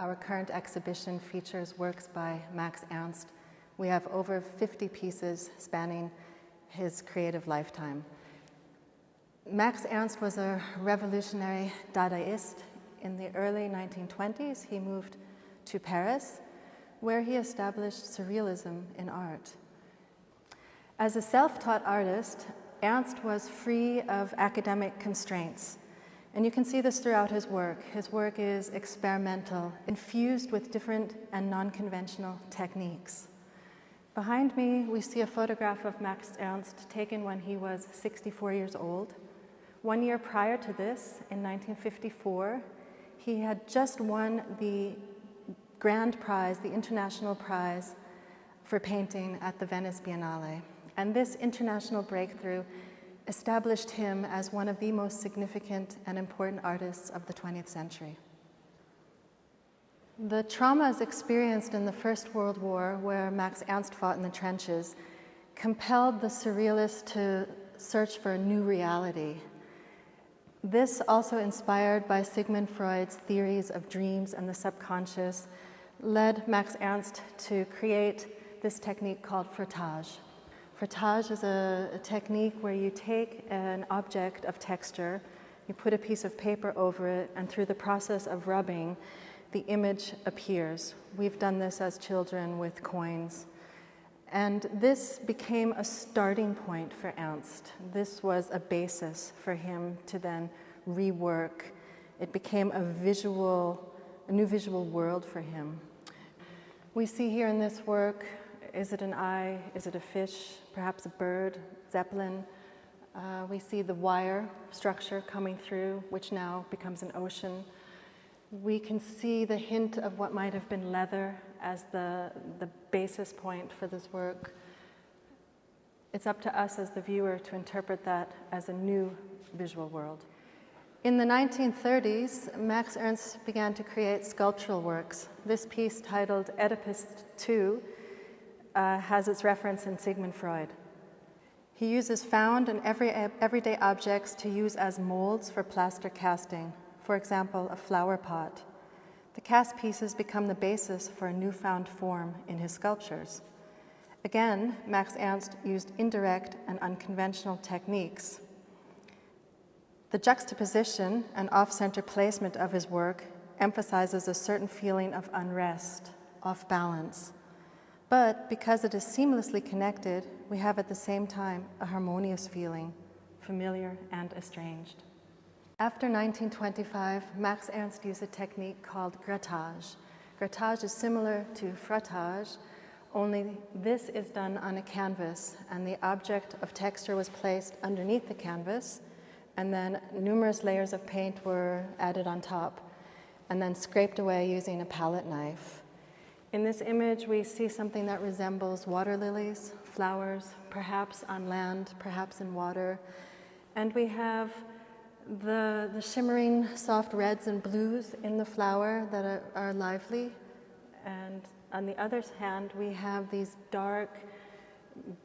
Our current exhibition features works by Max Ernst. We have over 50 pieces spanning his creative lifetime. Max Ernst was a revolutionary Dadaist. In the early 1920s, he moved to Paris, where he established Surrealism in art. As a self-taught artist, Ernst was free of academic constraints. And you can see this throughout his work. His work is experimental, infused with different and non-conventional techniques. Behind me, we see a photograph of Max Ernst taken when he was 64 years old. 1 year prior to this, in 1954, he had just won the grand prize, the international prize for painting at the Venice Biennale. And this international breakthrough established him as one of the most significant and important artists of the 20th century. The traumas experienced in the First World War, where Max Ernst fought in the trenches, compelled the surrealists to search for a new reality. This, also inspired by Sigmund Freud's theories of dreams and the subconscious, led Max Ernst to create this technique called frottage. Frottage is a technique where you take an object of texture, you put a piece of paper over it, and through the process of rubbing, the image appears. We've done this as children with coins. And this became a starting point for Ernst. This was a basis for him to then rework. It became a new visual world for him. We see here in this work, is it an eye? Is it a fish? Perhaps a bird? Zeppelin? We see the wire structure coming through, which now becomes an ocean. We can see the hint of what might have been leather as the basis point for this work. It's up to us as the viewer to interpret that as a new visual world. In the 1930s, Max Ernst began to create sculptural works. This piece, titled Oedipus II, has its reference in Sigmund Freud. He uses found and everyday objects to use as molds for plaster casting. For example, a flower pot. The cast pieces become the basis for a newfound form in his sculptures. Again, Max Ernst used indirect and unconventional techniques. The juxtaposition and off-center placement of his work emphasizes a certain feeling of unrest, off balance. But because it is seamlessly connected, we have at the same time a harmonious feeling, familiar and estranged. After 1925, Max Ernst used a technique called grattage. Grattage is similar to frottage, only this is done on a canvas, and the object of texture was placed underneath the canvas, and then numerous layers of paint were added on top, and then scraped away using a palette knife. In this image, we see something that resembles water lilies, flowers, perhaps on land, perhaps in water. And we have the shimmering soft reds and blues in the flower that are lively. And on the other hand, we have these dark,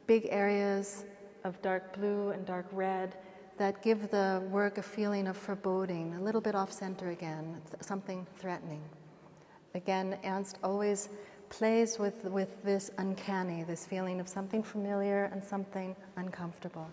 big areas of dark blue and dark red that give the work a feeling of foreboding, a little bit off-center again, something threatening. Again, Ernst always plays with this uncanny, this feeling of something familiar and something uncomfortable.